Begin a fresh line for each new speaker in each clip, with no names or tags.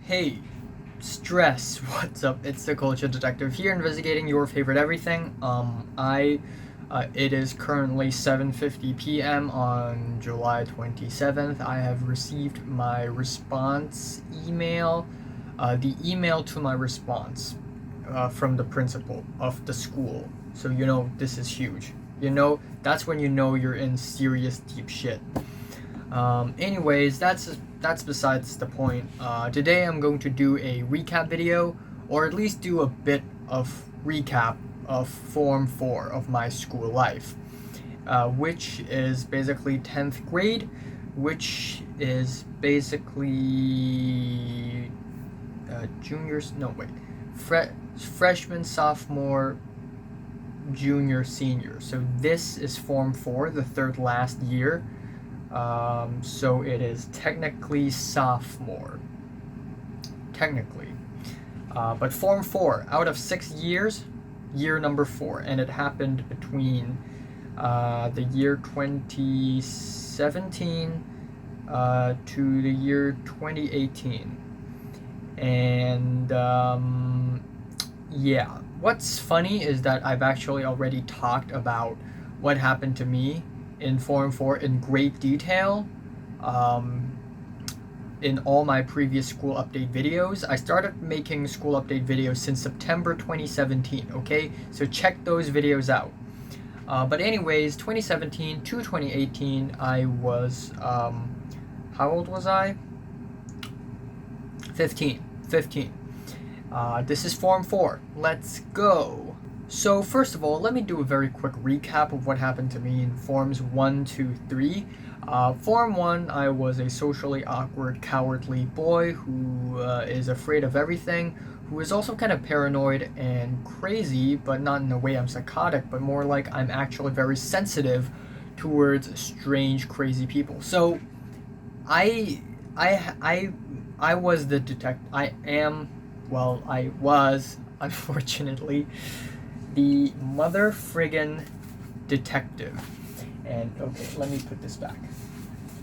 Hey, stress, what's up? It's the Culture Detective here, investigating your favorite everything. It is currently 7:50 p.m. on July 27th. I have received my response email, the email to my response, from the principal of the school. So this is huge. That's when you're in serious deep shit. Anyways, that's besides the point. Today I'm going to do a recap video, or at least do a bit of recap of Form 4 of my school life, which is basically 10th grade, which is basically juniors, no wait, freshman, sophomore, junior, senior. So this is Form 4, the third last year. So it is technically sophomore. Technically. But Form 4, out of 6 years, year number 4. And it happened between the year 2017 to the year 2018. And yeah. What's funny is that I've actually already talked about what happened to me in Form 4 in great detail in all my previous school update videos. I started making school update videos since September 2017, okay? So check those videos out. But anyways, 2017 to 2018, I was, how old was I? 15. This is Form 4. Let's go. So first of all, let me do a very quick recap of what happened to me in Forms 1, 2, 3. Form 1, I was a socially awkward, cowardly boy who is afraid of everything, who is also kind of paranoid and crazy, but not in a way I'm psychotic, but more like I'm actually very sensitive towards strange, crazy people. So I was the I was, unfortunately, the mother friggin' detective. And okay, let me put this back.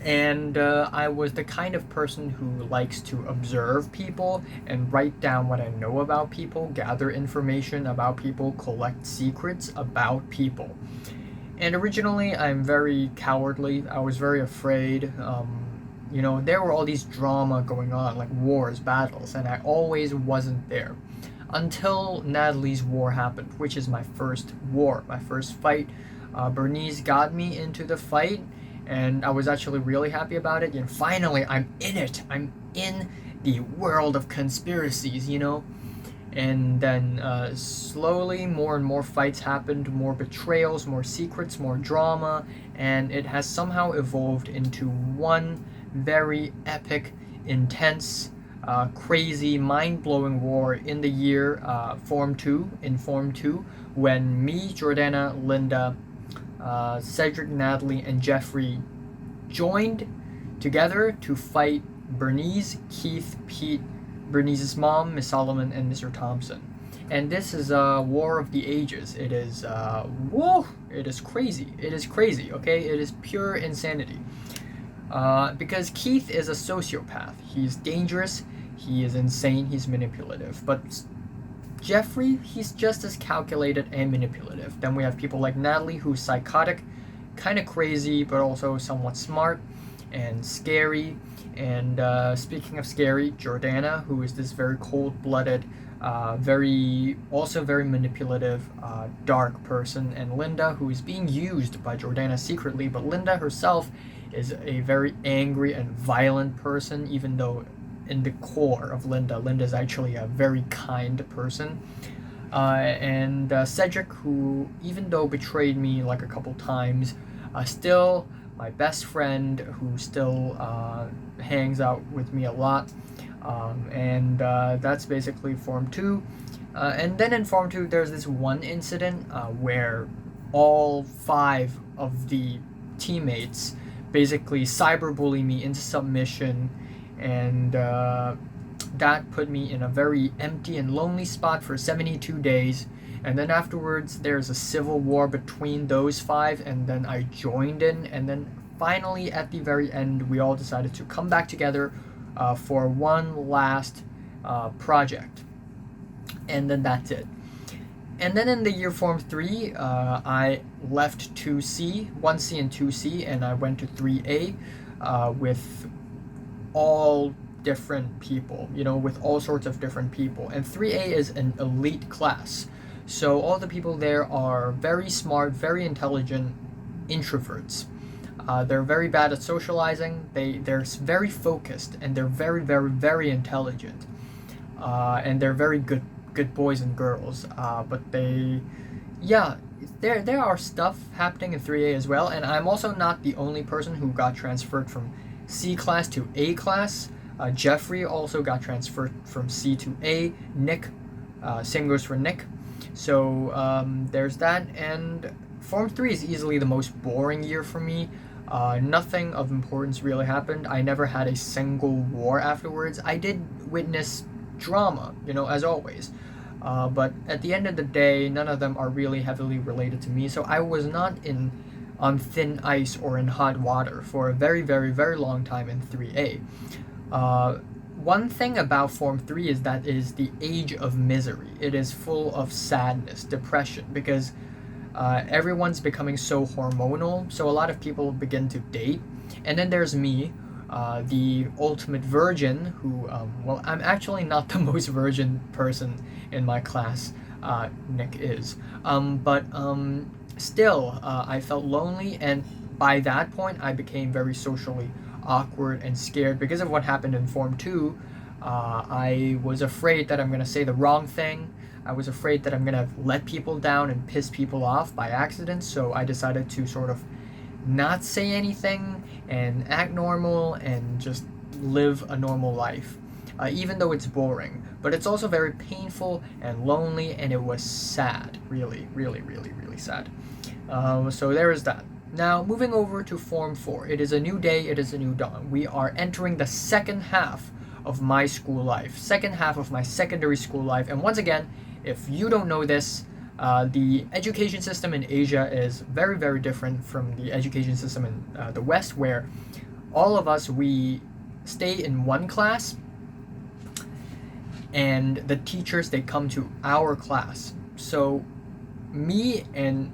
And I was the kind of person who likes to observe people and write down what I know about people, gather information about people, collect secrets about people. And originally, I'm very cowardly. I was very afraid. There were all these drama going on, like wars, battles, and I always wasn't there. Until Natalie's war happened, which is my first war, my first fight. Bernice got me into the fight, and I was actually really happy about it. Finally, I'm in it. I'm in the world of conspiracies, And then slowly, more and more fights happened, more betrayals, more secrets, more drama, and it has somehow evolved into one very epic, intense, crazy, mind-blowing war in the year Form 2, when me, Jordana, Linda, Cedric, Natalie, and Jeffrey joined together to fight Bernice, Keith, Pete, Bernice's mom, Miss Solomon, and Mr. Thompson. And this is a war of the ages. It is, it is crazy. It is crazy, okay? It is pure insanity. Because Keith is a sociopath. He's dangerous, he is insane, he's manipulative. But Jeffrey, he's just as calculated and manipulative. Then we have people like Natalie, who's psychotic, kind of crazy, but also somewhat smart and scary. And speaking of scary, Jordana, who is this very cold-blooded, very manipulative, dark person. And Linda, who is being used by Jordana secretly, but Linda herself is a very angry and violent person, even though in the core of Linda is actually a very kind person. And Cedric, who even though betrayed me like a couple times, still my best friend, who still hangs out with me a lot. And that's basically Form 2. And then in Form 2, there's this one incident where all 5 of the teammates basically cyberbully me into submission, and that put me in a very empty and lonely spot for 72 days. And then afterwards, there's a civil war between those 5, and then I joined in, and then finally at the very end, we all decided to come back together for one last project, and then that's it. And then in the year Form 3, I left 2C, 1C and 2C, and I went to 3A with all different people, with all sorts of different people. And 3A is an elite class. So all the people there are very smart, very intelligent introverts. They're very bad at socializing. They're very focused, and they're very, very, very intelligent. And they're very good boys and girls. But there are stuff happening in 3A as well. And I'm also not the only person who got transferred from C class to A class. Jeffrey also got transferred from C to A. Nick, same goes for Nick. So there's that. And Form 3 is easily the most boring year for me. Nothing of importance really happened. I never had a single war afterwards. I did witness drama, as always. But at the end of the day, none of them are really heavily related to me. So I was not on thin ice or in hot water for a very, very, very long time in 3A. One thing about Form 3 is that it is the age of misery. It is full of sadness, depression, because everyone's becoming so hormonal, so a lot of people begin to date. And then there's me, the ultimate virgin, who, I'm actually not the most virgin person in my class. Nick is. Still, I felt lonely, and by that point, I became very socially awkward and scared because of what happened in Form 2. I was afraid that I'm going to say the wrong thing. I was afraid that I'm going to let people down and piss people off by accident, so I decided to sort of not say anything and act normal and just live a normal life, even though it's boring. But it's also very painful and lonely, and it was sad. Really, really, really, really sad. So there is that. Now, moving over to Form 4. It is a new day, it is a new dawn. We are entering the second half of my school life, second half of my secondary school life. And once again, if you don't know this, the education system in Asia is very, very different from the education system in the West, where all of us, we stay in one class, and the teachers, they come to our class. So me and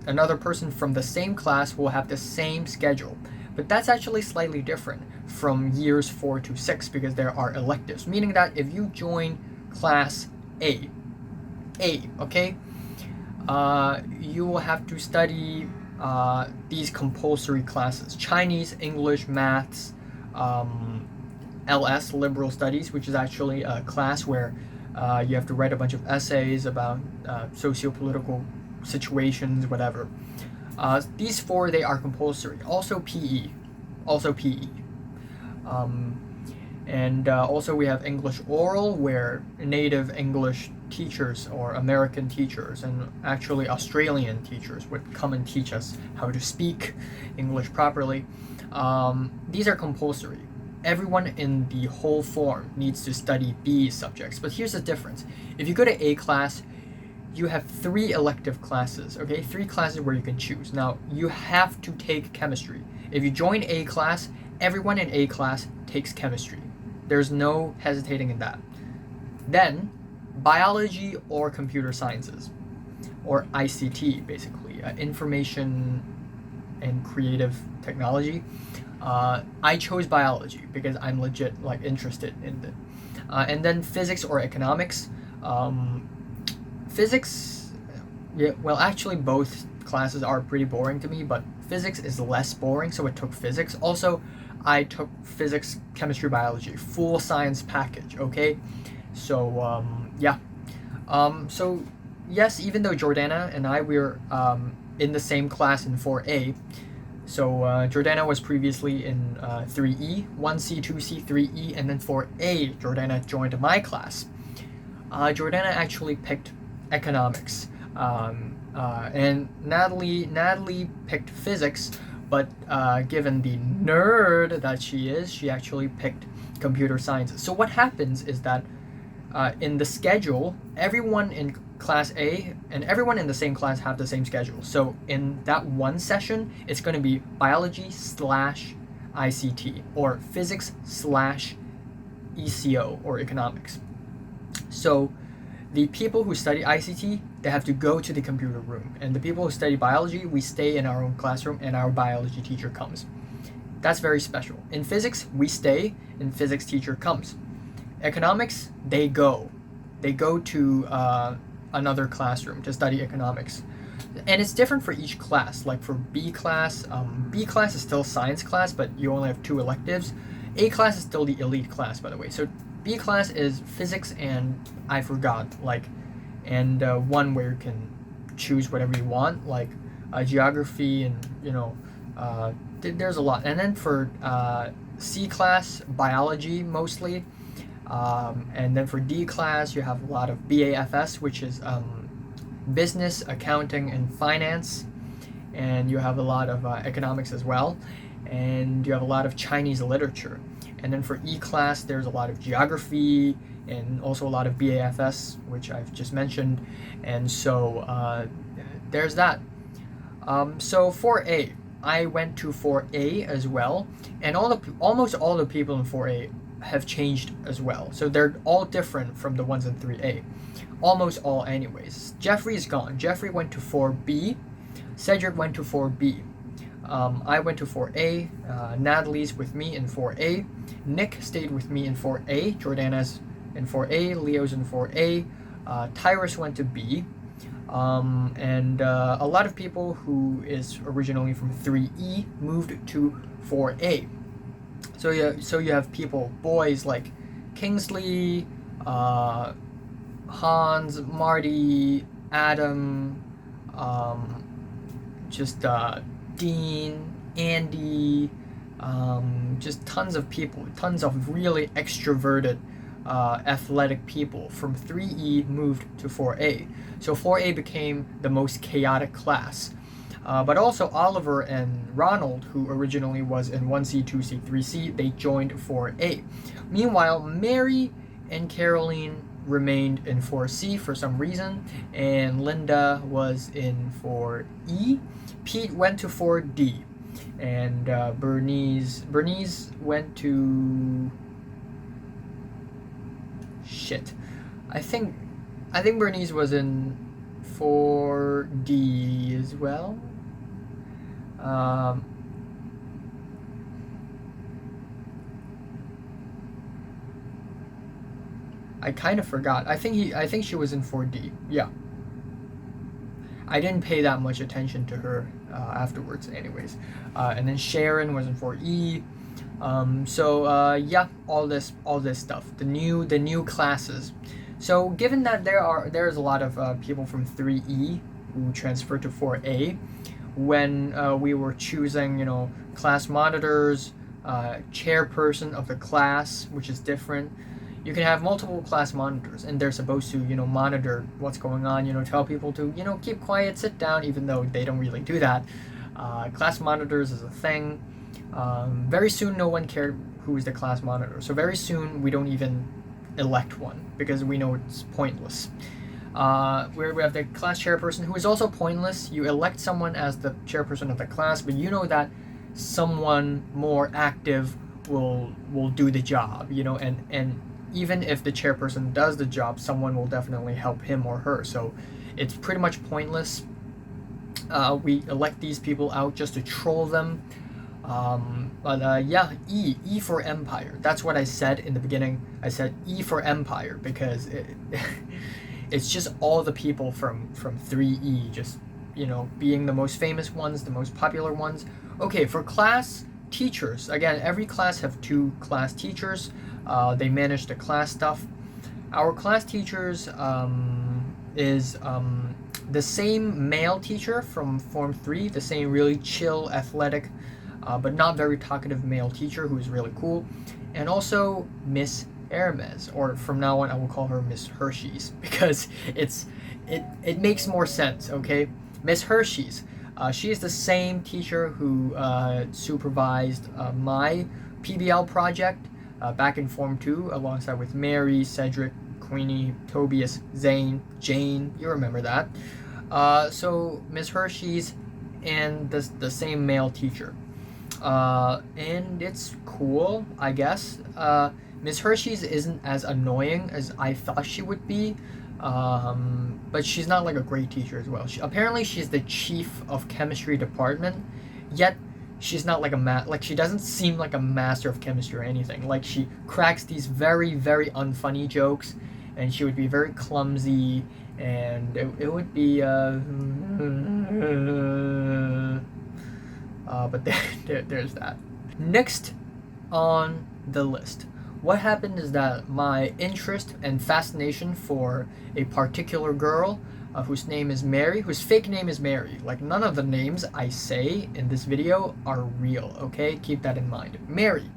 another person from the same class will have the same schedule. But that's actually slightly different from years 4 to 6 because there are electives, meaning that if you join class A, okay, you will have to study these compulsory classes: Chinese, English, maths, LS, liberal studies, which is actually a class where you have to write a bunch of essays about socio-political situations, whatever. These 4, they are compulsory. Also PE. Also we have English oral, where native English teachers or American teachers and actually Australian teachers would come and teach us how to speak English properly. These are compulsory. Everyone in the whole form needs to study these subjects. But here's the difference. If you go to A class, you have 3 elective classes, okay? 3 classes where you can choose. Now, you have to take chemistry. If you join A class, everyone in A class takes chemistry. There's no hesitating in that. Then, biology or computer sciences, or ICT, basically, information and creative technology. I chose biology because I'm legit interested in it. And then physics or economics. Physics, actually both classes are pretty boring to me, but physics is less boring, so I took physics. Also, I took physics, chemistry, biology, full science package, okay? So, so, yes, even though Jordana and I, we're in the same class in 4A, so Jordana was previously in 3E, 1C, 2C, 3E, and then 4A, Jordana joined my class. Jordana actually picked economics, and Natalie picked physics, but given the nerd that she is, she actually picked computer sciences. So what happens is that in the schedule, everyone in class A and everyone in the same class have the same schedule. So in that one session, it's going to be biology/ICT or physics/ECO or economics. So the people who study ICT, they have to go to the computer room, and the people who study biology, we stay in our own classroom and our biology teacher comes. That's very special. In physics, we stay and physics teacher comes. Economics, they go to another classroom to study economics, and it's different for each class. Like for B class is still science class, but you only have 2 electives. A class is still the elite class, by the way. So B class is physics and I forgot, and one where you can choose whatever you want, like geography, and there's a lot. And then for C class, biology mostly, and then for D class you have a lot of BAFS, which is business, accounting, and finance, and you have a lot of economics as well, and you have a lot of Chinese literature. And then for E class, there's a lot of geography and also a lot of BAFS, which I've just mentioned. And so there's that. So 4A, I went to 4A as well, and almost all the people in 4A have changed as well. So they're all different from the ones in 3A. Almost all anyways. Jeffrey is gone. Jeffrey went to 4B. Cedric went to 4B. I went to 4A. Natalie's with me in 4A. Nick stayed with me in 4A. Jordana's in 4A. Leo's in 4A. Tyrus went to B. And a lot of people who is originally from 3E moved to 4A. So you have people, boys like Kingsley, Hans, Marty, Adam, Dean, Andy, just tons of people, tons of really extroverted, athletic people from 3E moved to 4A. So 4A became the most chaotic class. But also Oliver and Ronald, who originally was in 1C, 2C, 3C, they joined 4A. Meanwhile, Mary and Caroline remained in 4C for some reason, and Linda was in 4E. Pete went to 4D, and Bernice went to I think Bernice was in 4D as well. I kind of forgot. I think she was in 4D. Yeah. I didn't pay that much attention to her afterwards, anyways. And then Sharon was in 4E. Yeah, all this stuff. The new classes. So given that there's a lot of people from 3E who transferred to 4A, when we were choosing, class monitors, chairperson of the class, which is different. You can have multiple class monitors, and they're supposed to, monitor what's going on, tell people to, keep quiet, sit down, even though they don't really do that. Class monitors is a thing. Very soon, no one cared who is the class monitor. So very soon, we don't even elect one, because we know it's pointless. Where we have the class chairperson, who is also pointless. You elect someone as the chairperson of the class, but you know that someone more active will do the job, and even if the chairperson does the job, someone will definitely help him or her. So it's pretty much pointless. We elect these people out just to troll them. E for Empire. That's what I said in the beginning. I said E for Empire because it's just all the people from 3E, just, being the most famous ones, the most popular ones. Okay, for class teachers, again, every class have 2 class teachers. They manage the class stuff. Our class teachers is the same male teacher from Form 3, the same really chill, athletic, but not very talkative male teacher who's really cool. And also Miss Hermes, or from now on I will call her Miss Hershey's, because it makes more sense, okay? Miss Hershey's. She is the same teacher who supervised my PBL project back in Form 2, alongside with Mary, Cedric, Queenie, Tobias, Zane, Jane. You remember that. So Miss Hershey's and the same male teacher. And it's cool, I guess. Miss Hershey's isn't as annoying as I thought she would be, but she's not like a great teacher as well. Apparently she's the chief of chemistry department, yet she's not like like she doesn't seem like a master of chemistry or anything. Like she cracks these very, very unfunny jokes, and she would be very clumsy, and it would be but there's that. Next on the list, what happened is that my interest and fascination for a particular girl whose name is Mary, whose fake name is Mary. Like, none of the names I say in this video are real, okay? Keep that in mind. Mary.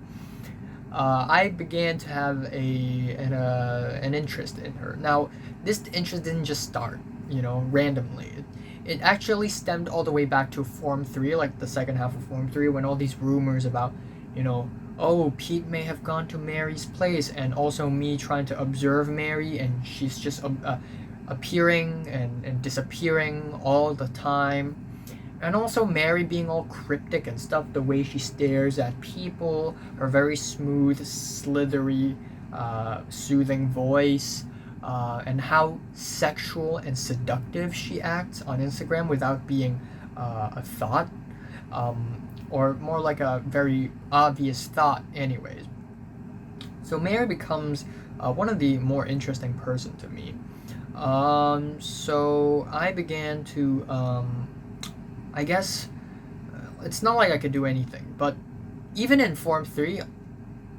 I began to have an interest in her. Now, this interest didn't just start, randomly. It actually stemmed all the way back to Form 3, like the second half of Form 3, when all these rumors about, oh, Pete may have gone to Mary's place, and also me trying to observe Mary, and she's just appearing and disappearing all the time. And also Mary being all cryptic and stuff, the way she stares at people, her very smooth, slithery, soothing voice, and how sexual and seductive she acts on Instagram without being a thought, or more like a very obvious thought anyways. So Mary becomes one of the more interesting person to me. So I began to, I guess, it's not like I could do anything, but even in Form 3,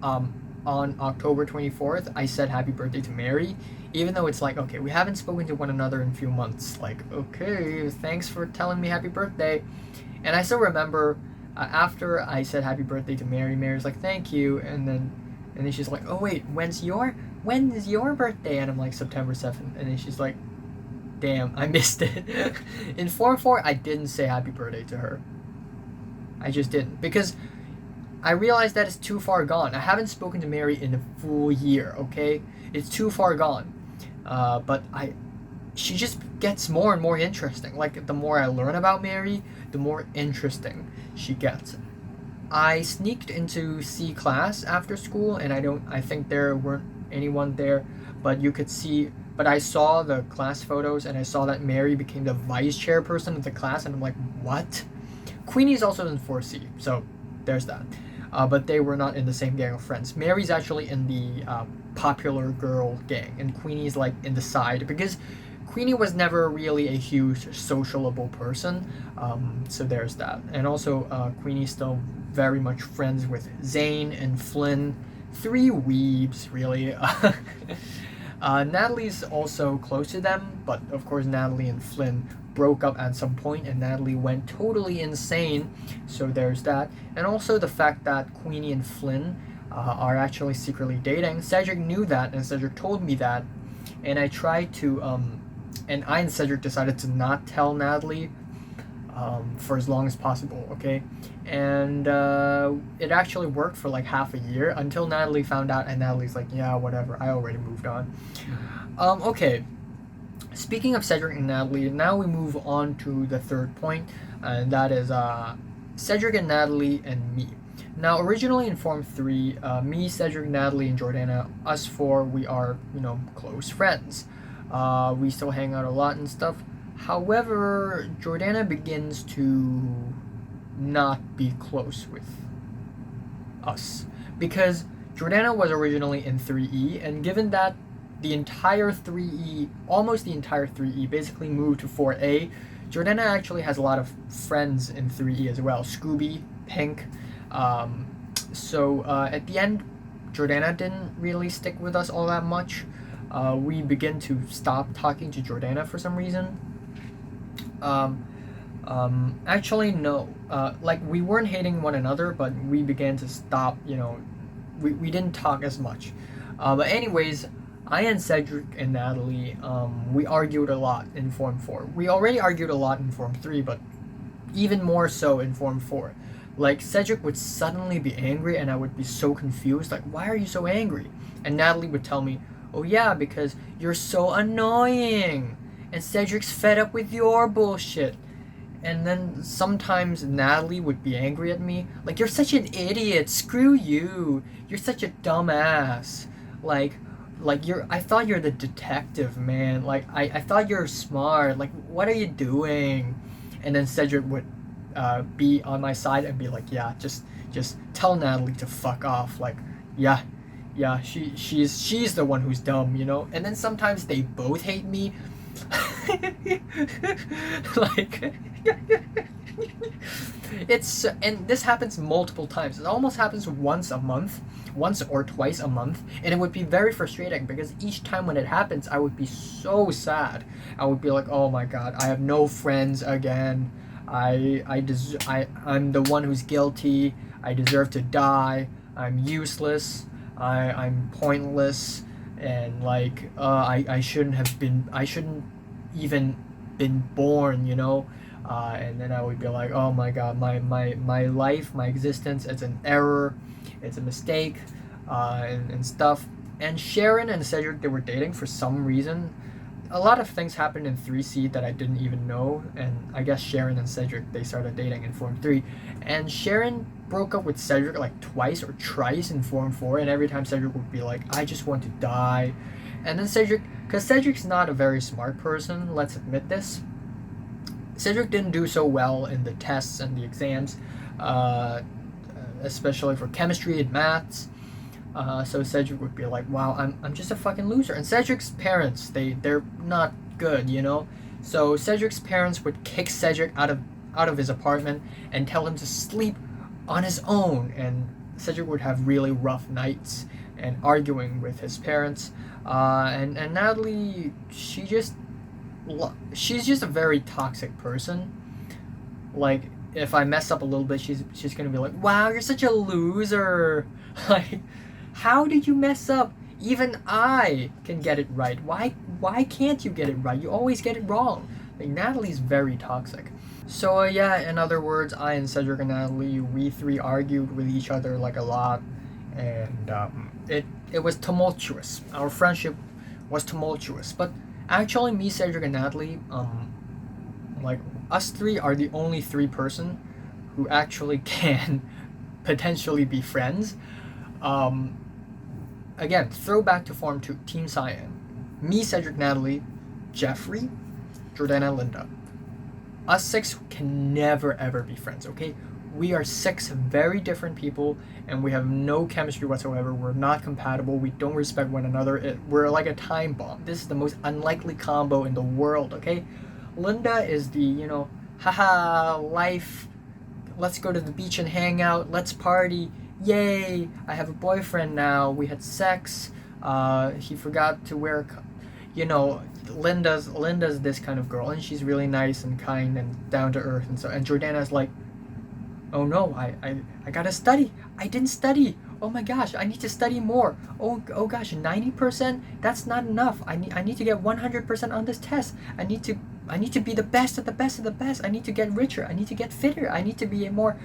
on October 24th, I said happy birthday to Mary, even though it's like, okay, we haven't spoken to one another in a few months, like, okay, thanks for telling me happy birthday. And I still remember, after I said happy birthday to Mary, Mary's like, thank you, and then she's like, oh wait, when is your birthday? And I'm like, September 7th. And then she's like, damn, I missed it. In Form 4, I didn't say happy birthday to her. I just didn't, because I realized that it's too far gone. I haven't spoken to Mary in a full year, okay? It's too far gone. But she just gets more and more interesting. Like, the more I learn about Mary, the more interesting she gets. I sneaked into C class after school, and I think there weren't anyone there, but you could see, but I saw the class photos, and I saw that Mary became the vice chairperson of the class, and I'm like, what? Queenie's also in 4C, so there's that. But they were not in the same gang of friends. Mary's actually in the popular girl gang, and Queenie's like in the side, because Queenie was never really a huge sociable person, so there's that. And also, Queenie's still very much friends with Zane and Flynn, 3 weebs, really. Natalie's also close to them, but of course Natalie and Flynn broke up at some point, and Natalie went totally insane, so there's that. And also the fact that Queenie and Flynn are actually secretly dating. Cedric knew that, and Cedric told me that, and I tried to, and I and Cedric decided to not tell Natalie for as long as possible, okay? And it actually worked for like half a year until Natalie found out, and Natalie's like, yeah, whatever, I already moved on. Okay, speaking of Cedric and Natalie, now we move on to the third point, and that is Cedric and Natalie and me. Now, originally in Form 3, me, Cedric, Natalie, and Jordana, us 4, we are, close friends. We still hang out a lot and stuff. However, Jordana begins to not be close with us, because Jordana was originally in 3E, and given that the entire 3E, almost the entire 3E, basically moved to 4A, Jordana actually has a lot of friends in 3E as well. Scooby, Pink. So at the end, Jordana didn't really stick with us all that much. We began to stop talking to Jordana for some reason. Actually, no. Like, we weren't hating one another, but we began to stop, we didn't talk as much. But anyways, I and Cedric and Natalie, we argued a lot in Form 4. We already argued a lot in Form 3, but even more so in Form 4. Like, Cedric would suddenly be angry, and I would be so confused, like, why are you so angry? And Natalie would tell me, oh yeah, because you're so annoying, and Cedric's fed up with your bullshit. and then sometimes Natalie would be angry at me, like, you're such an idiot, screw you, you're such a dumbass, like I thought you're the detective, man, like I thought you're smart, like what are you doing? And then Cedric would be on my side and be like, yeah, just tell Natalie to fuck off, like, yeah, she's the one who's dumb, you know. And then sometimes they both hate me. Like, it's, and this happens multiple times. It almost happens once or twice a month, and it would be very frustrating because each time when it happens, I would be so sad. I would be like, oh my god, I have no friends again. I'm the one who's guilty. I deserve to die. I'm useless. I'm pointless, and like I shouldn't even been born, you know. And then I would be like, oh my god, my life, my existence, it's an error, it's a mistake, and stuff. And Sharon and Cedric, they were dating for some reason. A lot of things happened in 3C that I didn't even know, and I guess Sharon and Cedric, they started dating in Form 3. And Sharon broke up with Cedric like twice or thrice in Form 4, and every time Cedric would be like, I just want to die. And then Cedric, because Cedric's not a very smart person, let's admit this, Cedric didn't do so well in the tests and the exams, especially for chemistry and maths. So Cedric would be like, wow, I'm just a fucking loser. And Cedric's parents, they're not good, you know. So Cedric's parents would kick Cedric out of his apartment and tell him to sleep on his own. And Cedric would have really rough nights and arguing with his parents. And Natalie, she's just a very toxic person. Like, if I mess up a little bit, she's gonna be like, wow, you're such a loser. Like, how did you mess up? Even I can get it right. Why can't you get it right? You always get it wrong. Like, Natalie's very toxic. So yeah, in other words, I and Cedric and Natalie, we three argued with each other like a lot, and it was tumultuous. Our friendship was tumultuous. But actually, me, Cedric, and Natalie, like, us three are the only three person who actually can potentially be friends. Again, throwback to Form 2, Team Cyan. Me, Cedric, Natalie, Jeffrey, Jordana, Linda. Us six can never ever be friends, okay? We are six very different people, and we have no chemistry whatsoever. We're not compatible. We don't respect one another. We're like a time bomb. This is the most unlikely combo in the world, okay? Linda is the, you know, haha, life, let's go to the beach and hang out, let's party, yay, I have a boyfriend now, we had sex, he forgot to wear, you know, Linda's this kind of girl, and she's really nice and kind and down to earth, and so, and Jordana's like, oh no, I gotta study, I didn't study, oh my gosh, I need to study more, oh gosh, 90%, that's not enough, I need to get 100% on this test, I need to be the best of the best of the best. I need to get richer. I need to get fitter. I need to be more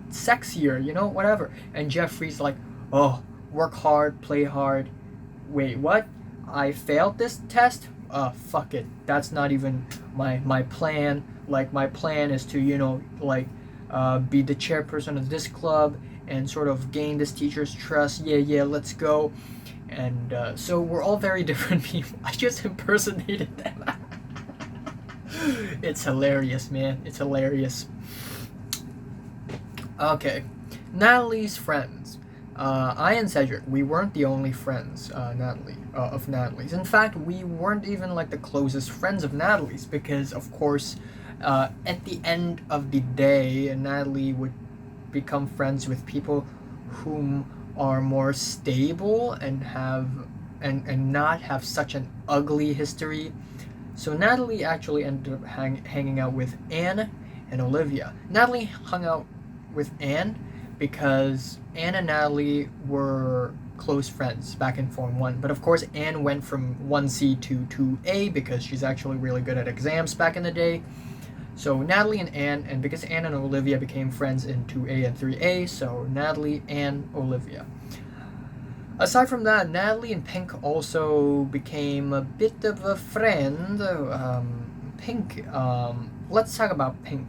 sexier, you know, whatever. And Jeffrey's like, oh, work hard, play hard. Wait, what? I failed this test? Fuck it. That's not even my plan. Like, my plan is to, you know, like, be the chairperson of this club and sort of gain this teacher's trust. Yeah, let's go. And so we're all very different people. I just impersonated them. It's hilarious, man. It's hilarious. Okay. Natalie's friends. I and Cedric, we weren't the only friends, of Natalie's. In fact, we weren't even like the closest friends of Natalie's because, of course, at the end of the day, Natalie would become friends with people whom are more stable and not have such an ugly history. So Natalie actually ended up hanging out with Anne and Olivia. Natalie hung out with Anne because Anne and Natalie were close friends back in Form 1. But of course, Anne went from 1C to 2A because she's actually really good at exams back in the day. So Natalie and Anne, and because Anne and Olivia became friends in 2A and 3A, so Natalie and Olivia. Aside from that, Natalie and Pink also became a bit of a friend. Pink let's talk about Pink.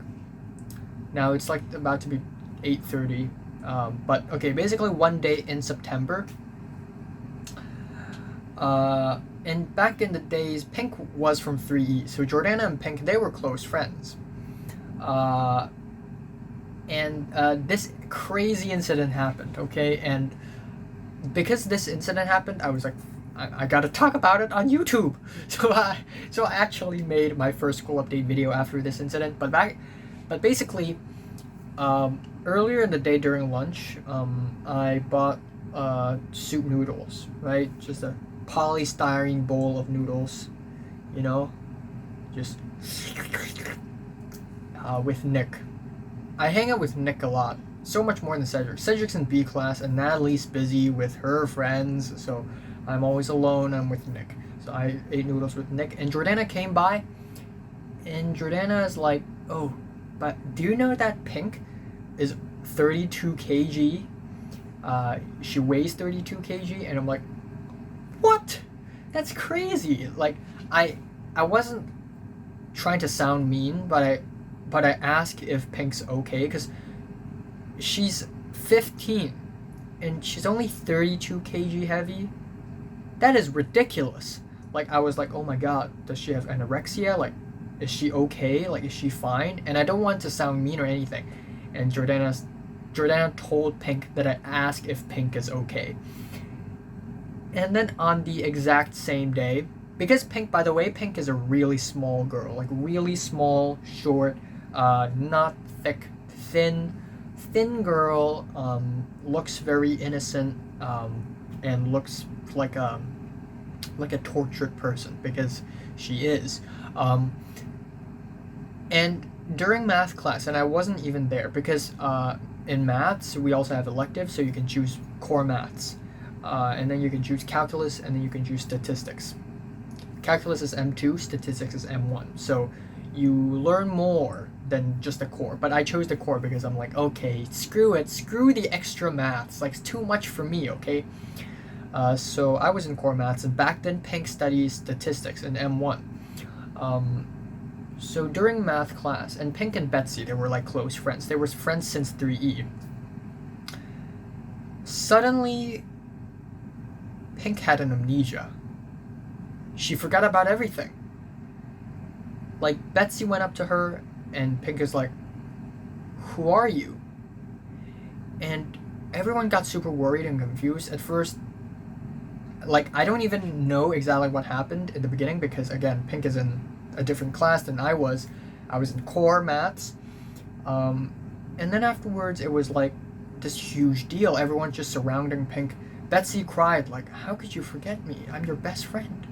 Now it's like about to be 8:30, but okay, basically one day in September. And back in the days, Pink was from 3E, so Jordana and Pink, they were close friends. And this crazy incident happened, okay? And because this incident happened, I was like, I gotta talk about it on YouTube. So I actually made my first school update video after this incident. But basically, earlier in the day during lunch, I bought soup noodles, right? Just a polystyrene bowl of noodles, you know, just with Nick. I hang out with Nick a lot, so much more than Cedric. Cedric's in B class and Natalie's busy with her friends, so I'm always alone. I'm with Nick. So I ate noodles with Nick, and Jordana came by, and Jordana is like, "Oh, but do you know that Pink is 32 kg? She weighs 32 kg," and I'm like, "What? That's crazy!" Like, I wasn't trying to sound mean, but I asked if Pink's okay, because she's 15 and she's only 32 kg heavy. That is ridiculous. Like, I was like, oh my god, does she have anorexia? Like, is she okay? Like, is she fine? And I don't want to sound mean or anything. And Jordana told Pink that I asked if Pink is okay. And then on the exact same day, because Pink, by the way, Pink is a really small girl, like really small, short, not thick, thin girl, looks very innocent, and looks like a tortured person, because she is. And during math class, and I wasn't even there, because in maths we also have electives, so you can choose core maths, and then you can choose calculus, and then you can choose statistics. Calculus is M2, statistics is M1, so you learn more than just the core. But I chose the core because I'm like, okay, screw it, screw the extra maths, like it's too much for me, okay? So I was in core maths, and back then Pink studies statistics in M1. So during math class, and Pink and Betsy, they were like close friends. They were friends since 3E. Suddenly, Pink had an amnesia. She forgot about everything. Like, Betsy went up to her, and Pink is like, "Who are you?" And everyone got super worried and confused. At first, like, I don't even know exactly what happened in the beginning, because, again, Pink is in a different class than I was. I was in core maths. And then afterwards, it was like this huge deal. Everyone just surrounding Pink. Betsy cried, like, "How could you forget me? I'm your best friend."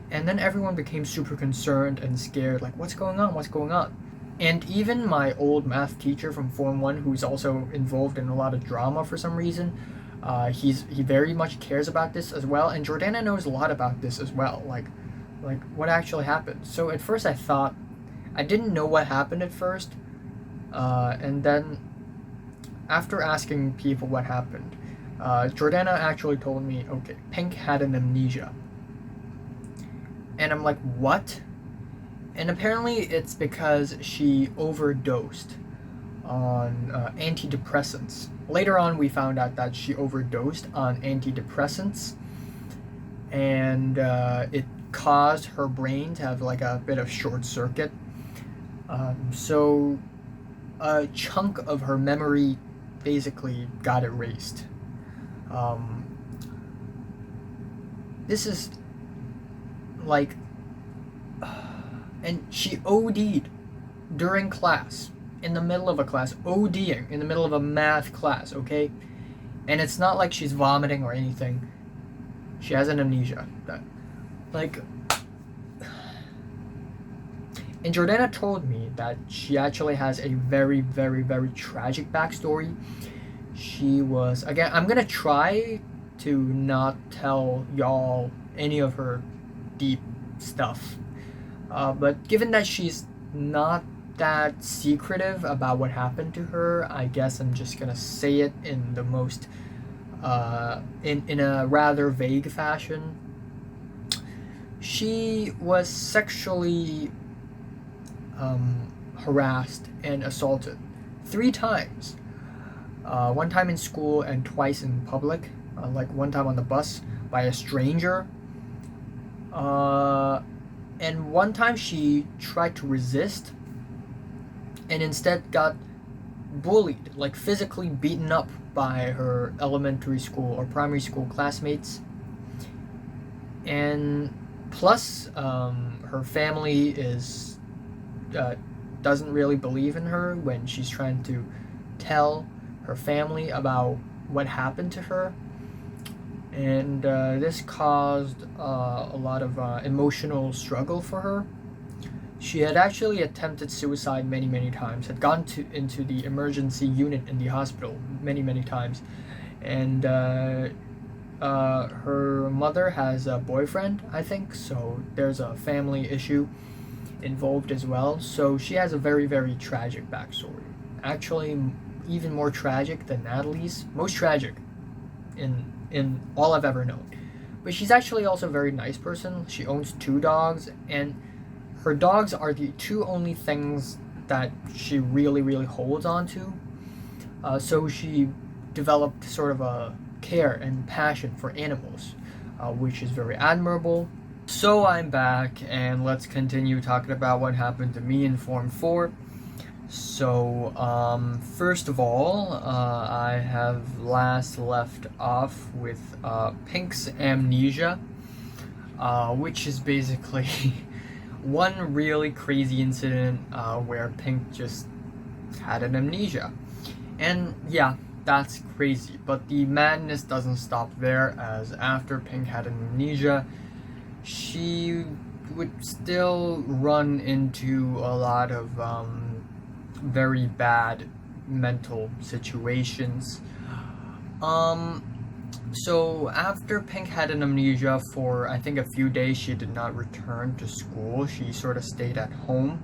And then everyone became super concerned and scared, like, what's going on? What's going on? And even my old math teacher from Form 1, who's also involved in a lot of drama for some reason, he very much cares about this as well. And Jordana knows a lot about this as well, like what actually happened. So at first I didn't know what happened at first. And then after asking people what happened, Jordana actually told me, okay, Pink had an amnesia. And I'm like, what? And apparently it's because she overdosed on antidepressants. Later on, we found out that she overdosed on antidepressants, and it caused her brain to have like a bit of short circuit. So a chunk of her memory basically got erased. This is like, and she OD'd during class, in the middle of a class, ODing in the middle of a math class, okay? And it's not like she's vomiting or anything. She has an amnesia. Like, and Jordana told me that she actually has a very, very, very tragic backstory. She was, again, I'm gonna try to not tell y'all any of her deep stuff. But given that she's not that secretive about what happened to her, I guess I'm just gonna say it in the most, in a rather vague fashion. She was sexually harassed and assaulted 3 times. One time in school and twice in public. Like one time on the bus by a stranger. And one time she tried to resist and instead got bullied, like physically beaten up by her elementary school or primary school classmates. And plus, her family doesn't really believe in her when she's trying to tell her family about what happened to her. And this caused a lot of emotional struggle for her. She had actually attempted suicide many times, had gone into the emergency unit in the hospital many times. And her mother has a boyfriend, I think, so there's a family issue involved as well. So she has a very tragic backstory. Actually, even more tragic than Natalie's. Most tragic in all I've ever known. But she's actually also a very nice person. She owns 2 dogs, and her dogs are the 2 only things that she really holds on to. So she developed sort of a care and passion for animals, which is very admirable. So I'm back, and let's continue talking about what happened to me in Form 4. So, first of all, I have last left off with Pink's Amnesia, which is basically one really crazy incident where Pink just had an amnesia. And yeah, that's crazy, but the madness doesn't stop there, as after Pink had an amnesia, she would still run into a lot of very bad mental situations. So after Pink had an amnesia for I think a few days, she did not return to school. She sort of stayed at home.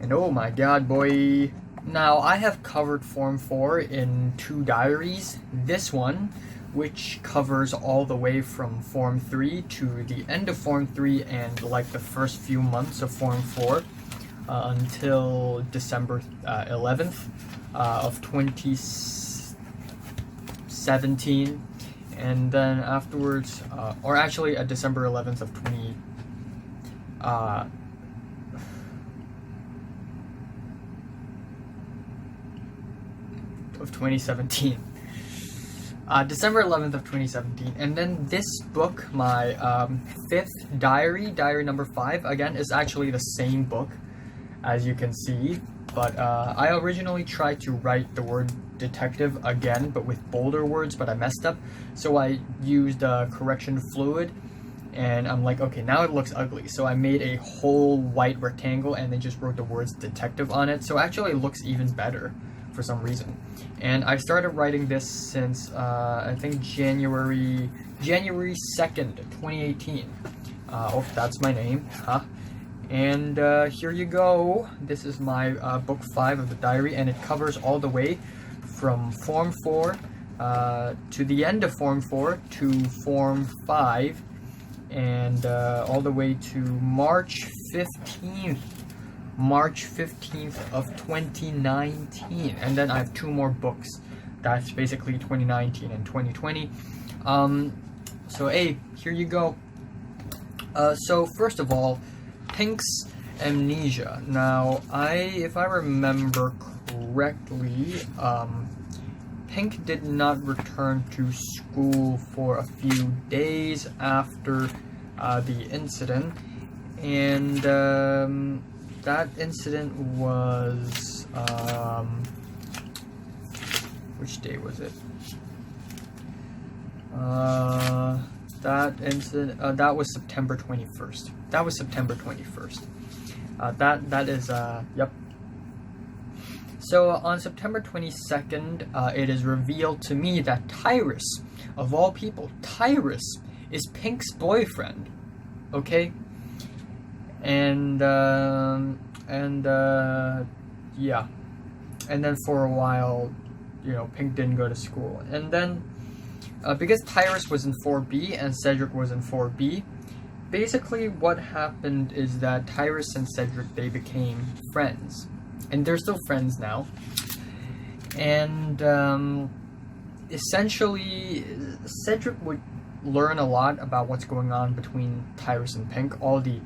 And oh my god, boy. Now I have covered Form 4 in 2 diaries. This one, which covers all the way from Form 3 to the end of Form 3 and like the first few months of Form 4. Until December 11th of 2017, and then afterwards, or actually December 11th of 2017. December 11th of 2017, and then this book, my 5th diary, diary number 5, again, is actually the same book, as you can see, but I originally tried to write the word detective again, but with bolder words, but I messed up, so I used correction fluid, and I'm like, okay, now it looks ugly, so I made a whole white rectangle and then just wrote the words detective on it, so actually it looks even better for some reason. And I started writing this since I think January 2nd, 2018. Oh, that's my name, huh? And here you go. This is my book 5 of the diary, and it covers all the way from Form 4 to the end of Form 4 to Form 5, and all the way to March 15th of 2019. And then I have 2 more books. That's basically 2019 and 2020. So hey, here you go. So first of all, Pink's amnesia. Now, if I remember correctly, Pink did not return to school for a few days after the incident, and that incident was which day was it? That incident that was September 21st. That was September 21st. That is yep. So on September 22nd, it is revealed to me that Tyrus, of all people, Tyrus is Pink's boyfriend. Okay? And yeah. And then for a while, Pink didn't go to school. And then because Tyrus was in 4B and Cedric was in 4B, basically what happened is that Tyrus and Cedric, they became friends. and they're still friends now. And essentially, Cedric would learn a lot about what's going on between Tyrus and Pink, all the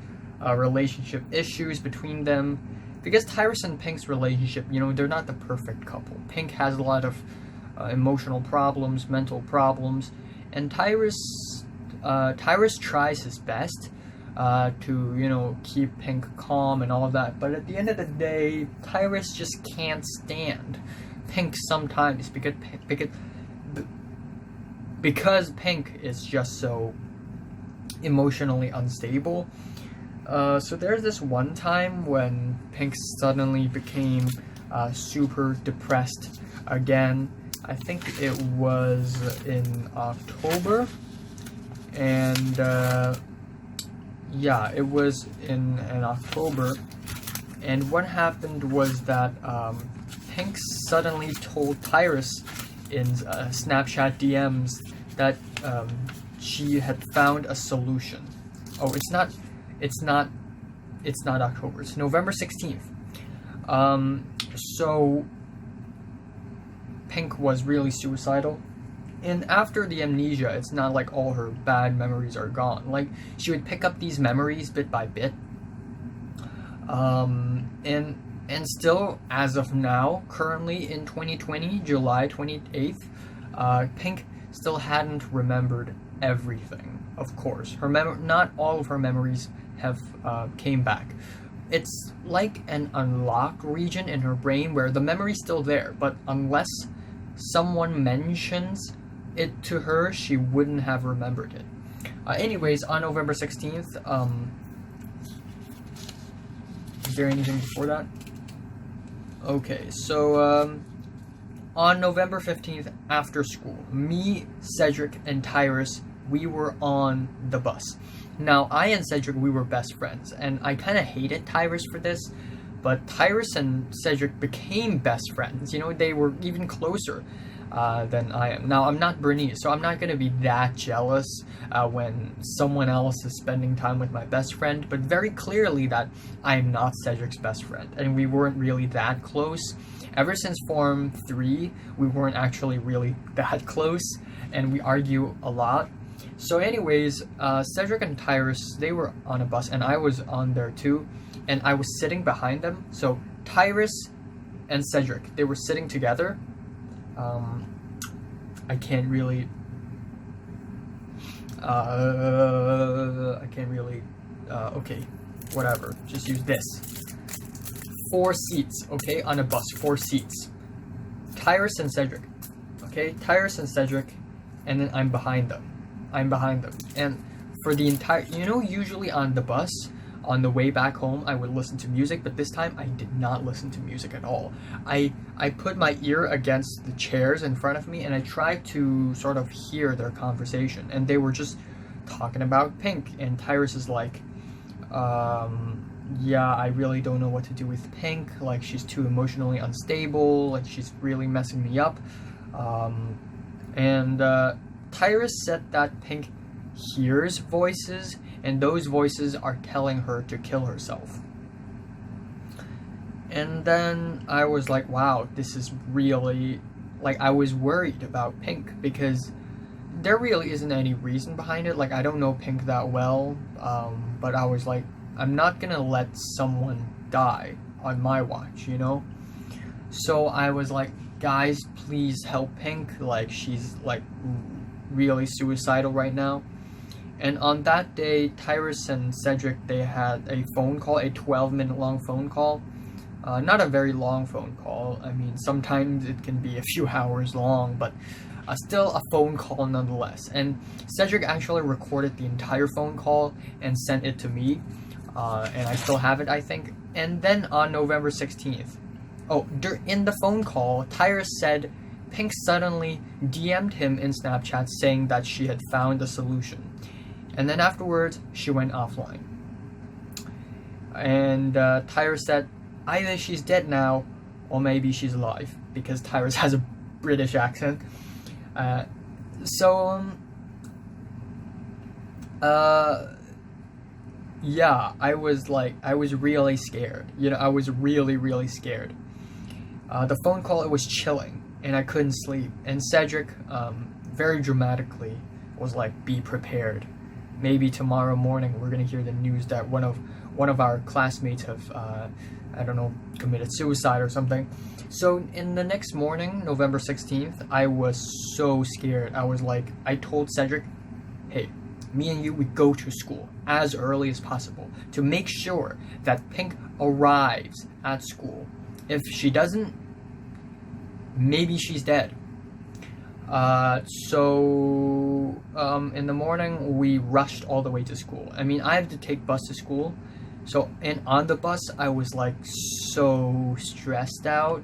relationship issues between them. Because Tyrus and Pink's relationship, they're not the perfect couple. Pink has a lot of emotional problems, mental problems, and Tyrus tries his best to keep Pink calm and all of that. But at the end of the day, Tyrus just can't stand Pink sometimes because Pink is just so emotionally unstable. So there's this one time when Pink suddenly became super depressed again. I think it was in October, and yeah, it was in October. And what happened was that Pink suddenly told Tyrus in Snapchat DMs that she had found a solution. Oh, it's not October. It's November 16th. So Pink was really suicidal. And after the amnesia, it's not like all her bad memories are gone. Like, she would pick up these memories bit by bit. And still, as of now, currently in 2020, July 28th, Pink still hadn't remembered everything, of course. Not all of her memories have came back. It's like an unlocked region in her brain where the memory's still there, but unless someone mentions it to her, she wouldn't have remembered it. Anyways, on November 16th, is there anything before that? Okay, so on November 15th, after school, me, Cedric, and Tyrus, we were on the bus. Now, I and Cedric, we were best friends, and I kind of hated Tyrus for this, but Tyrus and Cedric became best friends. They were even closer than I am. Now, I'm not Bernice, so I'm not going to be that jealous when someone else is spending time with my best friend, but very clearly that I'm not Cedric's best friend, and we weren't really that close. Ever since Form 3, we weren't actually really that close, and we argue a lot. So anyways, Cedric and Tyrus, they were on a bus, and I was on there too, and I was sitting behind them. So Tyrus and Cedric, they were sitting together. I can't really okay, whatever, just use this. 4 seats, okay, on a bus, 4 seats. Tyrus and Cedric, okay, Tyrus and Cedric, and then I'm behind them. And for the entire, usually on the bus, on the way back home, I would listen to music, but this time I did not listen to music at all. I put my ear against the chairs in front of me, and I tried to sort of hear their conversation, and they were just talking about Pink, and Tyrus is like, yeah, I really don't know what to do with Pink, like, she's too emotionally unstable, like, she's really messing me up, and Tyrus said that Pink hears voices, and those voices are telling her to kill herself. And then I was like, wow, this is really, like, I was worried about Pink, because there really isn't any reason behind it. Like, I don't know Pink that well, but I was like, I'm not gonna let someone die on my watch, So I was like, guys, please help Pink, like, she's, like, really suicidal right now. And on that day, Tyrus and Cedric, they had a phone call, a 12-minute long phone call. Not a very long phone call. I mean, sometimes it can be a few hours long, but still a phone call nonetheless. And Cedric actually recorded the entire phone call and sent it to me. And I still have it, I think. And then on November 16th, in the phone call, Tyrus said Pink suddenly DM'd him in Snapchat saying that she had found a solution. And then afterwards, she went offline. And Tyrus said, either she's dead now, or maybe she's alive, because Tyrus has a British accent. yeah, I was really scared. You know, I was really, really scared. The phone call, it was chilling, and I couldn't sleep. And Cedric, very dramatically, was like, "Be prepared. Maybe tomorrow morning we're gonna hear the news that one of our classmates have, I don't know, committed suicide or something." So in the next morning, November 16th, I was so scared. I told Cedric, "Hey, me and you, we go to school as early as possible to make sure that Pink arrives at school. If she doesn't, maybe she's dead." In the morning, we rushed all the way to school. I mean, I have to take bus to school. So, and on the bus, I was like so stressed out.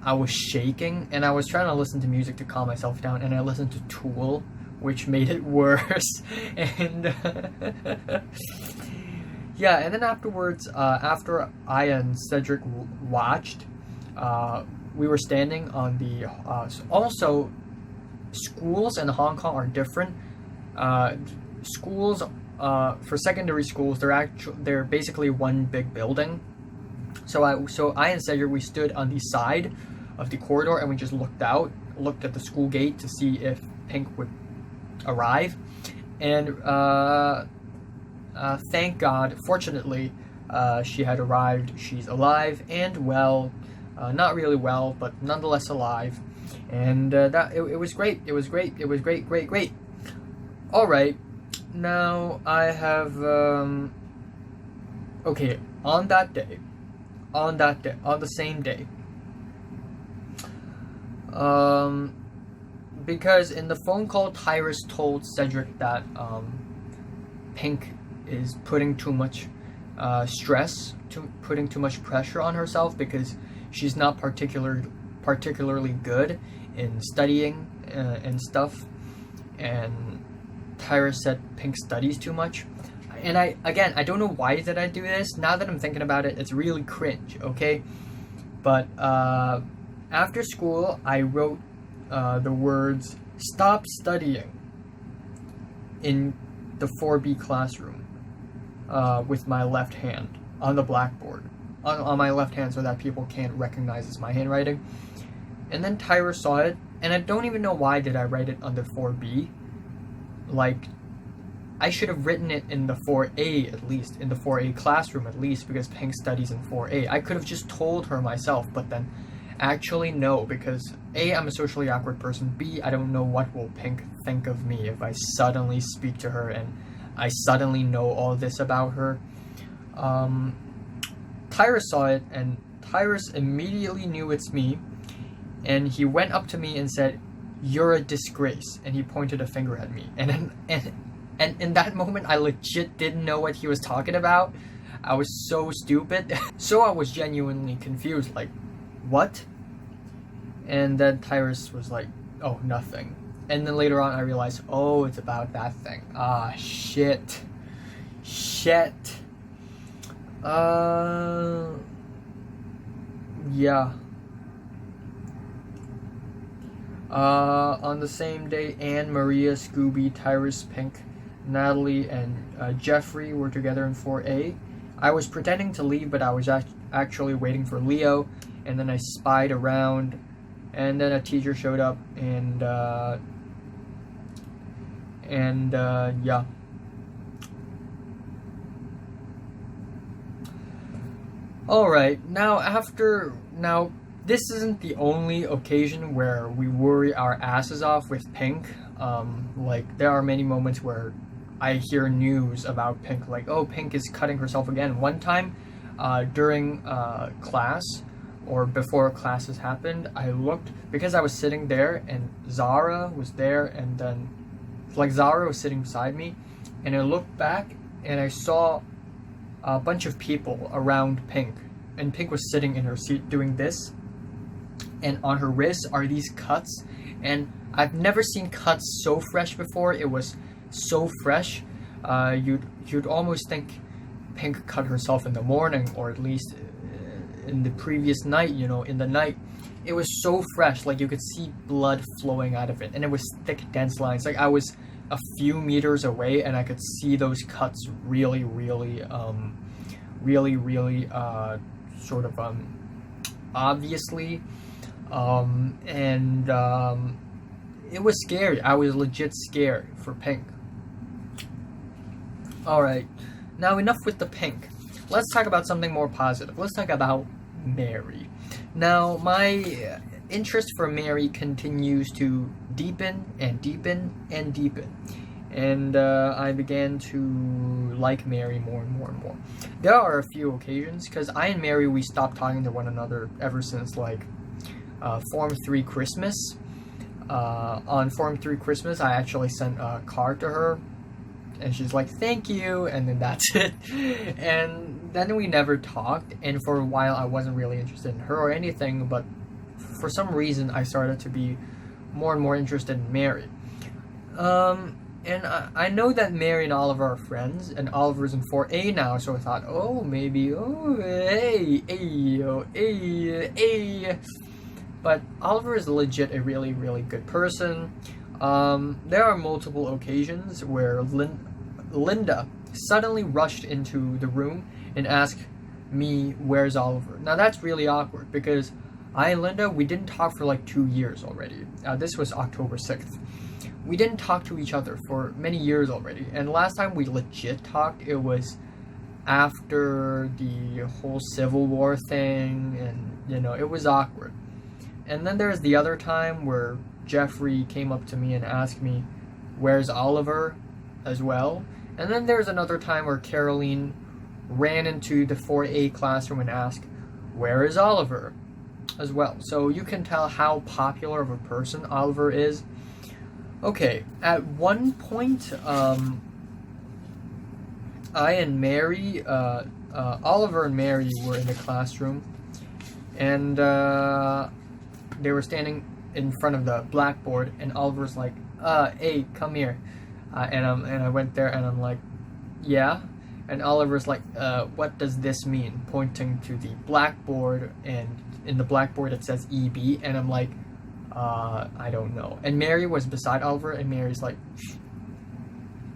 I was shaking, and I was trying to listen to music to calm myself down, and I listened to Tool, which made it worse. And yeah, and then afterwards, after I and Cedric watched, we were standing on the. Also, schools in Hong Kong are different. Schools, for secondary schools, they're basically one big building. So I and Cedric, we stood on the side of the corridor, and we just looked at the school gate to see if Pink would arrive. And thank God, fortunately, she had arrived. She's alive and well. Not really well, but nonetheless alive. And it was great. It was great. It was great. All right. Now I have okay, on the same day, because in the phone call, Tyrus told Cedric that Pink is putting too much putting too much pressure on herself because she's not particularly good in studying and stuff. And Tyrus said Pink studies too much. And I don't know why did I do this. Now that I'm thinking about it, it's really cringe, okay? But after school, I wrote the words "stop studying" in the 4B classroom with my left hand on the blackboard. On my left hand so that people can't recognize it's my handwriting. And then Tyrus saw it, and I don't even know why did I write it on the 4B. Like, I should have written it in the 4A at least, in the 4A classroom at least, because Pink studies in 4A. I could have just told her myself, but then actually no, because A, I'm a socially awkward person, B, I don't know what will Pink think of me if I suddenly speak to her and I suddenly know all this about her. Tyrus saw it, and Tyrus immediately knew it's me, and he went up to me and said, "You're a disgrace," and he pointed a finger at me. And in that moment, I legit didn't know what he was talking about. I was so stupid. So I was genuinely confused, like, what? And then Tyrus was like, "Oh, nothing." And then later on, I realized, oh, it's about that thing. Ah, shit. Yeah. On the same day, Anne, Maria, Scooby, Tyrus, Pink, Natalie, and Jeffrey were together in 4A. I was pretending to leave, but I was actually waiting for Leo, and then I spied around, and then a teacher showed up, and yeah. Alright, now this isn't the only occasion where we worry our asses off with Pink. Like, there are many moments where I hear news about Pink, like, oh, Pink is cutting herself again. One time, during class, or before classes happened, I looked, because I was sitting there, and Zara was there, and then, like, Zara was sitting beside me, and I looked back, and I saw a bunch of people around Pink, and Pink was sitting in her seat doing this, and on her wrists are these cuts, and I've never seen cuts so fresh before. It was so fresh. You'd almost think Pink cut herself in the morning, or at least in the previous night, in the night. It was so fresh, like you could see blood flowing out of it, and it was thick, dense lines. Like, I was a few meters away, and I could see those cuts really, sort of obviously, and it was scary. I was legit scared for Pink. Alright, now enough with the Pink. Let's talk about something more positive. Let's talk about Mary. Now, my interest for Mary continues to deepen and deepen and deepen. And I began to like Mary more and more and more. There are a few occasions, because I and Mary, we stopped talking to one another ever since, like, Form 3 Christmas. On Form 3 Christmas, I actually sent a card to her, and she's like, thank you, and then that's it. And then we never talked, and for a while I wasn't really interested in her or anything, but for some reason I started to be more and more interested in Mary. And I know that Mary and Oliver are friends, and Oliver's in 4A now, so I thought, oh, maybe, oh, hey. But Oliver is legit a really, really good person. There are multiple occasions where Linda suddenly rushed into the room and asked me, where's Oliver? Now that's really awkward, because I and Linda, we didn't talk for like 2 years already. This was October 6th. We didn't talk to each other for many years already. And last time we legit talked, it was after the whole Civil War thing, and, you know, it was awkward. And then there's the other time where Jeffrey came up to me and asked me, where's Oliver, as well. And then there's another time where Caroline ran into the 4A classroom and asked, where is Oliver, as well. So you can tell how popular of a person Oliver is. Okay, at one point, I and Mary, Oliver and Mary were in the classroom, and they were standing in front of the blackboard, and Oliver's like, hey, come here. And I went there, and I'm like, yeah. And Oliver's like, what does this mean? Pointing to the blackboard, and in the blackboard it says EB, and I'm like, I don't know. And Mary was beside Oliver, and Mary's like,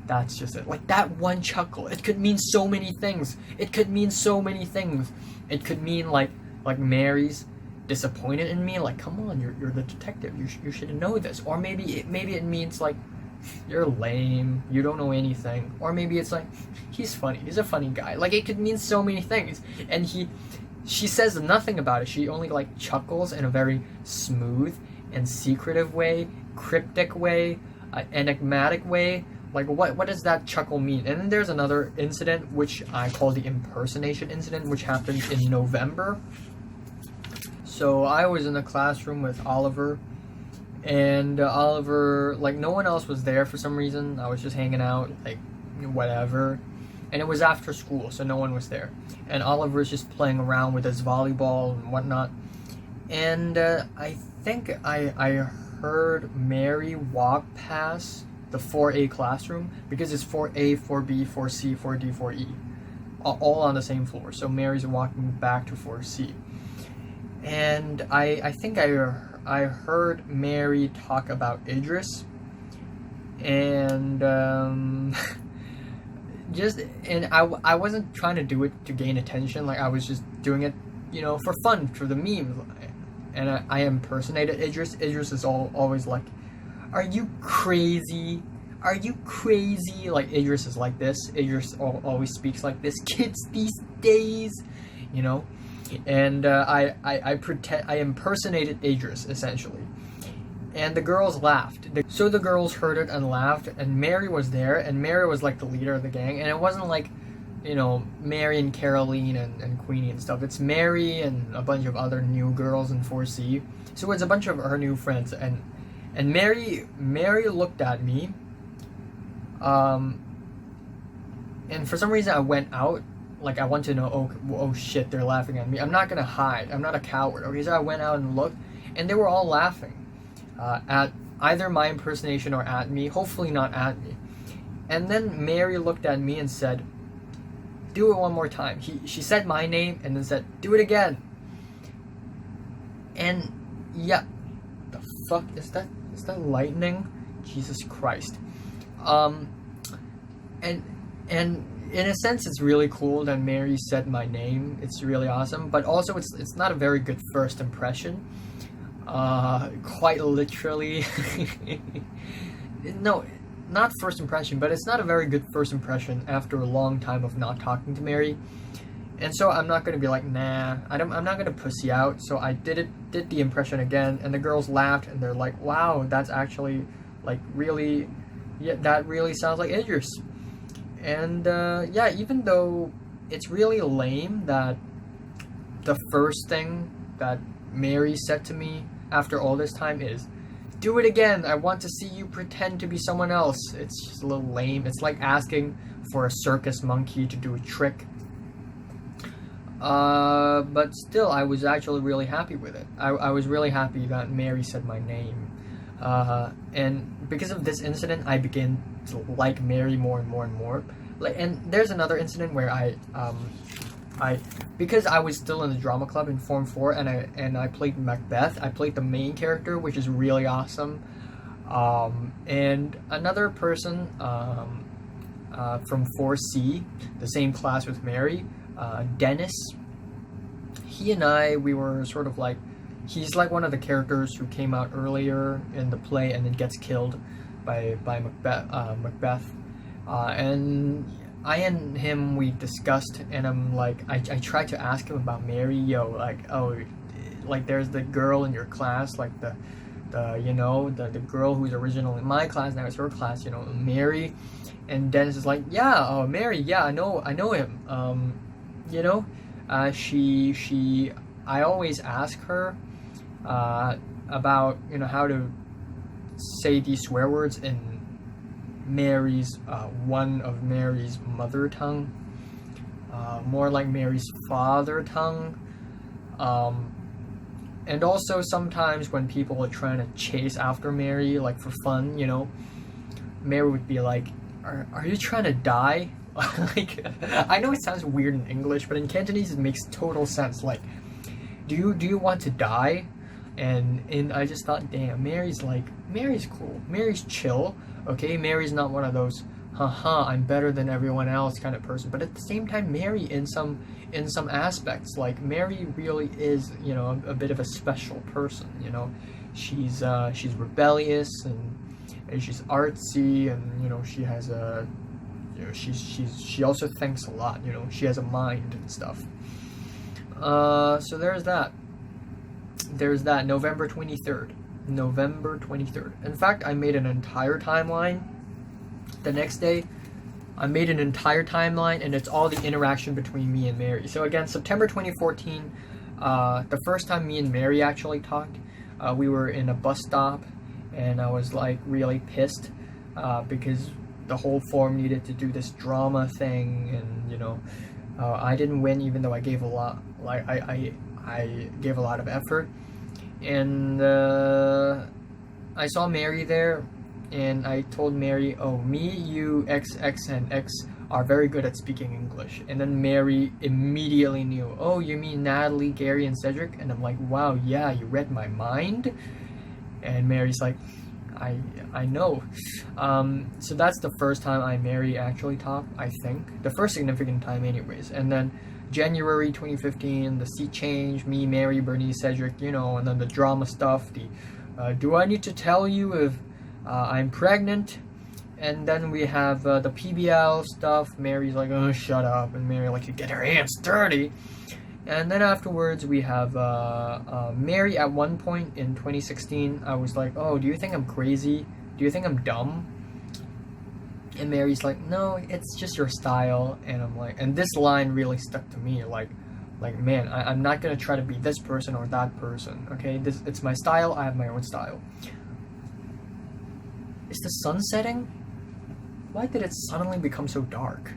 that's just it. Like, that one chuckle, it could mean so many things. It could mean so many things. It could mean, like Mary's disappointed in me, like, come on, you're the detective, you should know this. Or maybe it means, like, you're lame, you don't know anything. Or maybe it's like, he's funny, he's a funny guy. Like, it could mean so many things. And she says nothing about it. She only, like, chuckles in a very smooth and secretive way, cryptic way, enigmatic way. Like, what does that chuckle mean? And then there's another incident, which I call the impersonation incident, which happened in November. So I was in the classroom with Oliver, and Oliver, like, no one else was there for some reason. I was just hanging out, like, whatever. And it was after school, so no one was there. And Oliver's just playing around with his volleyball and whatnot. And I think I heard Mary walk past the 4A classroom, because it's 4A, 4B, 4C, 4D, 4E, all on the same floor. So Mary's walking back to 4C. And I think I heard Mary talk about Idris, and I wasn't trying to do it to gain attention. Like, I was just doing it, you know, for fun, for the memes. And I impersonated Idris. Idris is always like, are you crazy? Are you crazy? Like, Idris is like this. Idris always speaks like this. Kids these days, you know. And I impersonated Idris, essentially. And the girls laughed. So the girls heard it and laughed, and Mary was there, and Mary was like the leader of the gang, and it wasn't like, you know, Mary and Caroline and Queenie and stuff. It's Mary and a bunch of other new girls in 4C. So it's a bunch of her new friends, and Mary looked at me, and for some reason I went out. Like, I want to know, oh shit, they're laughing at me. I'm not gonna hide. I'm not a coward. Okay, so I went out and looked, and they were all laughing at either my impersonation or at me. Hopefully not at me. And then Mary looked at me and said, do it one more time. She said my name and then said, do it again. And yeah, the fuck is that? Is that lightning? Jesus Christ. Um, and and in a sense, it's really cool that Mary said my name. It's really awesome, but also it's not a very good first impression. Quite literally, no, not first impression, but it's not a very good first impression after a long time of not talking to Mary. And so I'm not gonna be like, nah, I'm not gonna pussy out. So I did the impression again, and the girls laughed, and they're like, wow, that's actually like really, yeah, that really sounds like Idris. And yeah, even though it's really lame that the first thing that Mary said to me after all this time is, do it again, I want to see you pretend to be someone else. It's just a little lame. It's like asking for a circus monkey to do a trick. But still, I was actually really happy with it. I was really happy that Mary said my name. And because of this incident, I began to like Mary more and more and more. And there's another incident where because I was still in the drama club in Form 4, and I played Macbeth. I played the main character, which is really awesome. And another person from 4C, the same class with Mary, Dennis, he and we were sort of like, he's like one of the characters who came out earlier in the play and then gets killed by Macbeth. And I and him, we discussed, and I'm like, I tried to ask him about Mary, like, oh, like there's the girl in your class, like the the girl who's originally in my class, now it's her class, Mary. And Dennis is like, yeah, oh, Mary, yeah, I know him. I always ask her about how to say these swear words in Mary's one of Mary's mother tongue, more like Mary's father tongue. And also sometimes when people are trying to chase after Mary, like for fun, Mary would be like, are you trying to die? Like, I know it sounds weird in English, but in Cantonese it makes total sense. Like, do you want to die? And I just thought, damn, Mary's cool. Mary's chill. Okay, Mary's not one of those, haha, I'm better than everyone else kind of person. But at the same time, Mary in some aspects, like Mary really is, a bit of a special person. She's rebellious and she's artsy, and she has a she also thinks a lot. She has a mind and stuff. So there's that. November 23rd. In fact, I made an entire timeline. The next day, I made an entire timeline, and it's all the interaction between me and Mary. So again, September 2014, the first time me and Mary actually talked, we were in a bus stop, and I was like really pissed because the whole form needed to do this drama thing, and I didn't win, even though I gave a lot. Like I gave a lot of effort, and I saw Mary there, and I told Mary, oh, me, you, X, and X are very good at speaking English. And then Mary immediately knew, oh, you mean Natalie, Gary, and Cedric? And I'm like, wow, yeah, you read my mind? And Mary's like, I know. So that's the first time I and Mary actually talked, I think. The first significant time anyways. And then January 2015, the seat change, me, Mary, Bernice, Cedric, and then the drama stuff, do I need to tell you if I'm pregnant? And then we have the PBL stuff. Mary's like, oh, shut up. And Mary like, you get her hands dirty. And then afterwards we have Mary. At one point in 2016, I was like, oh, do you think I'm crazy? Do you think I'm dumb? And Mary's like, no, it's just your style. And I'm like, and this line really stuck to me, like man, I'm not gonna try to be this person or that person, okay? It's my style, I have my own style. Is the sun setting? Why did it suddenly become so dark?